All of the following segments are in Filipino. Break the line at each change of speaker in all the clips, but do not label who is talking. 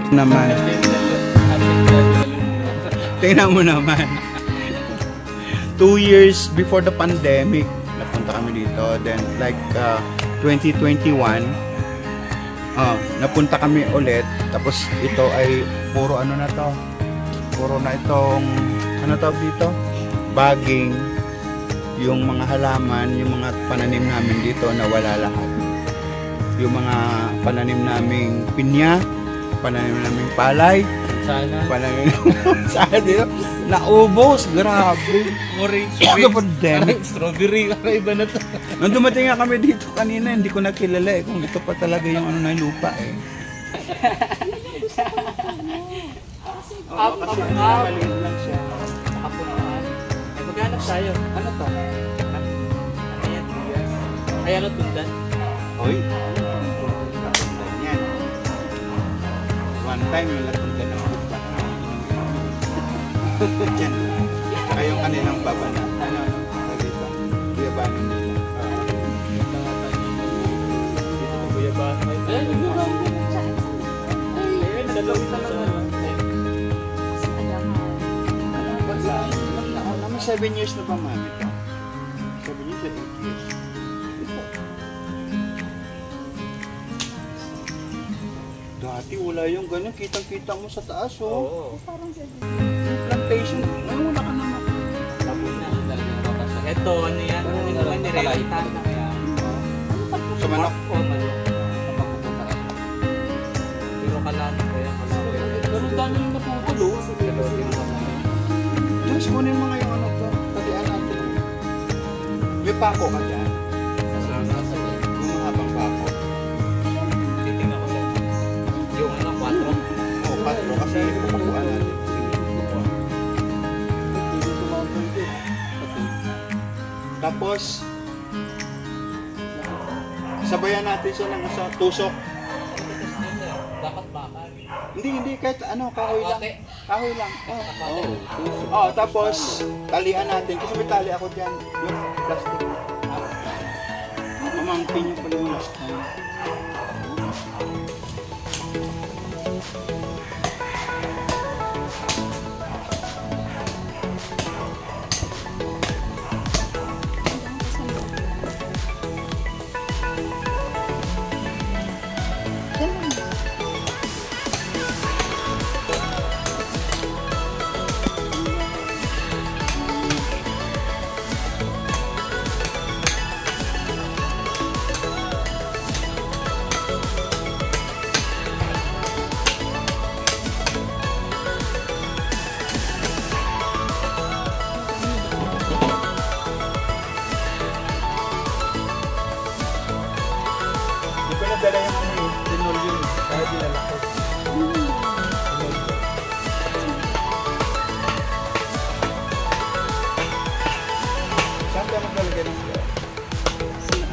naman. Tingnan mo naman. 2 years before the pandemic, napunta kami dito. Then like 2021, napunta kami ulit. Tapos ito ay puro ano na to. Puro na itong ano tawag dito? Baging. Yung mga halaman, yung mga pananim namin dito nawala lahat. Yung mga pananim naming pinya, pananim naming palay, pananim sana dito, naubos, grabe.
Orange, strawberry, iba na to.
Nung dumating nga kami dito kanina, hindi ko nakilala kung ito pa talaga yung ano na lupa kasi maliit lang siya.
Nakapunaan. Ay, maghanap tayo. Ano to? Ayan, bigas. Ay, ano tundan?
Hoy, natundan yan. One time yung natundan ng lupa. Yan. Saka yung kanilang babana. Ano? Dito. Kuyabanin nila.
Kuyabanin. Ayan, yung kuyabanin. Ayan, dalawin talaga.
7 years na ba, ma'am? Ito? 7 years at 8 years. Ito. Dati wala yung ganyan. Kitang-kita mo sa taas, oh.
Oo.
Parang plantation. Ngayon wala ka naman.
Tapos na. Ito, ano yan? Ano naman nirelita na kaya?
Sa manok?
Oo, manok. Pero kalaman kaya. Ganun dami yung natutulo.
Diyos, kunin mo nga yung ano to. Talian natin. May pako ka dyan? Yung mahabang pako.
Titingnan ko lang. Yung ano, 4?
Oo, 4. Kasi pakuan natin. Tapos, sabayan natin siya ng sa tusok.
Dapat bakal.
Hindi, kahit ano, kahoy lang. Kahoy lang. Tapos, talian natin. Kasi may tali ako dyan. Yung plastic. Mamangkin yung pala yung last time. Dala yung ano eh, tinol yun. Kaya dinala ko. Saan tayo maglalagay ng bahay?
Saan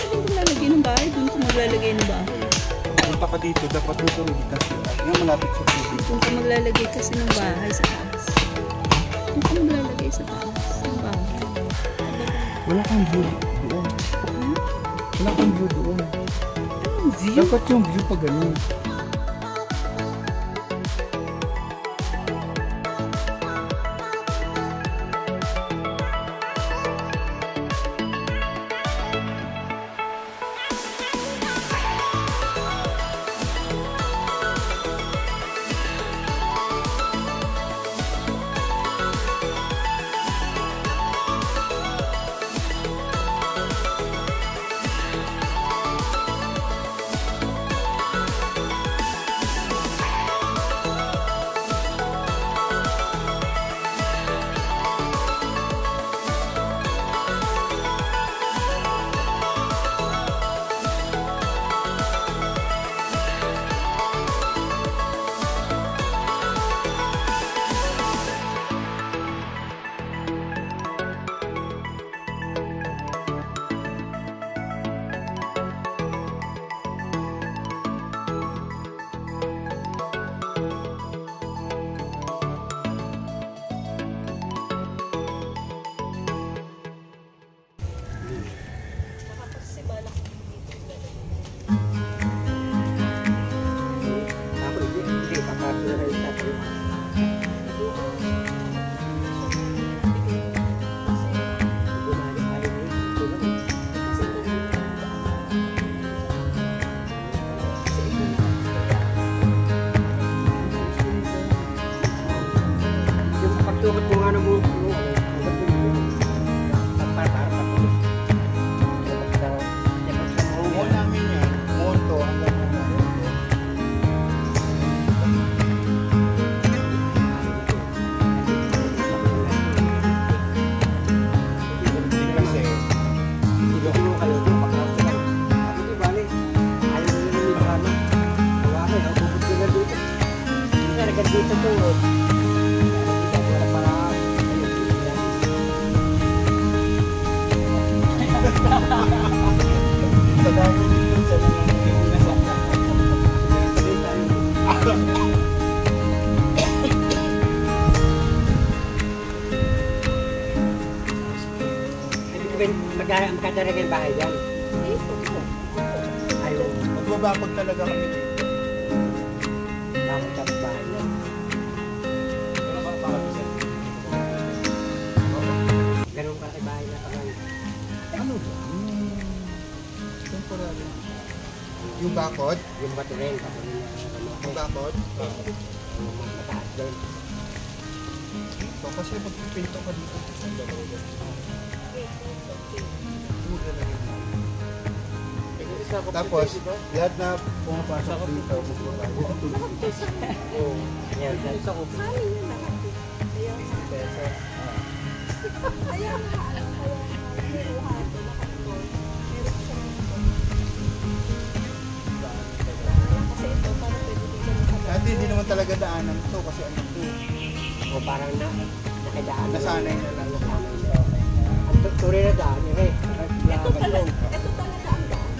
mo maglalagay ng bahay? Doon ko maglalagay ng bahay.
Punta ka dito, dapat dito rin kasi. Yung malapit sa tubig.
Doon ka maglalagay kasi ng bahay sa taas. Doon ka maglalagay sa taas ng bahay.
Wala kang view doon. Wala kang view doon.
Anong view?
Dapat yung view pa ganun.
magkadara ng bahay dyan. Ayaw.
Magbabakod talaga kami dito.
Bakit sa bahay dyan? Ganun ka kay bahay na parang
Ano ba? Temporary. Yung bakod?
yung bato rin.
Yung bakod?
Mataas din.
So, kasi magpipinto ka dito. Ang dalawa dyan. Tapos, lahat na pumapasok dito, magbabayad.
Oo. Yan.
Isa ko.
Sa amin yun lahat.
Peso.
Kaya nga, alam ko yung niluha ko, nakakontrol. Meron siyang kasi ito, parang pwede dito
Dati hindi naman talaga daanan to kasi ano to.
O parang nakidaan.
Nasanay na lang.
Ang turi na daan yun eh.
Ito talaga ang daan.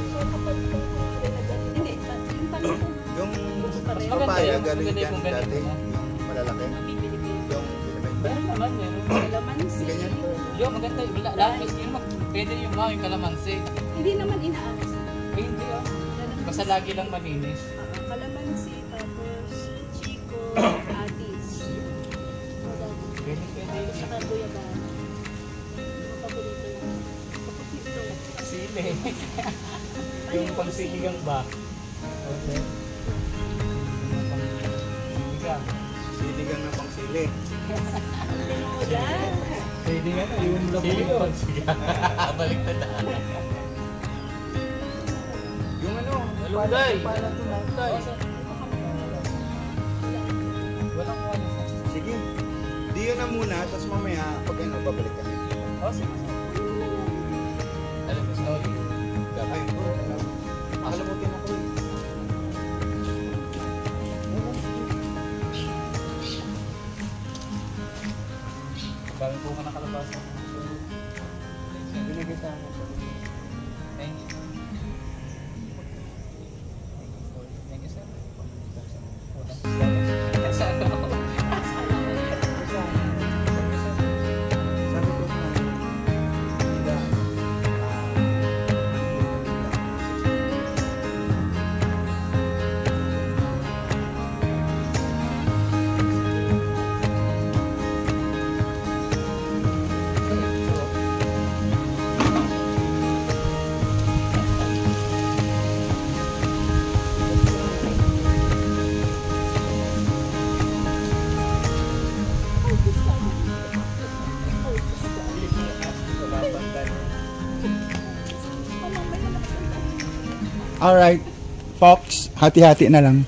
So kapag itong rinagyan, hindi, yung tanong ko,
Yung
Mas maganda
papaya
yun,
galing
maganda
dyan
yung ganito,
dati.
no?
Yung malalaki.
nabibili ko yung
Yung binibenta.
Meron naman yun.
kalamansi.
Ganyan.
Yo, maganda. Lahat yun, pwede yung mga yung kalamansi.
Hindi naman inaalis.
Eh, hindi oh. Basta lagi lang malinis.
Kalamansi, tapos chico, atis.
Pwede yun.
Saka guyabana. Mga paborito lang. Paborito.
Sili. Yung pangsiligang ba? Okay. Siligang.
Siligang na pang sili.
Ulan.
Siligang na yung pangsiligang. Baliktad na.
Yung ano,
Malunggay.
pala to na.
Walang wala.
Sige. Di yun na muna, tapos mamaya, pag ano, babalik kami.
Oh, sige. Alam mo, slowly.
Ay, makalimutin ako eh.
Bago po ka nakalabas.
Binigay sa akin.
Thank you. Thank you, sir. Saan ako?
Sabi ko na, hindi, Alright, Fox, hati-hati na lang.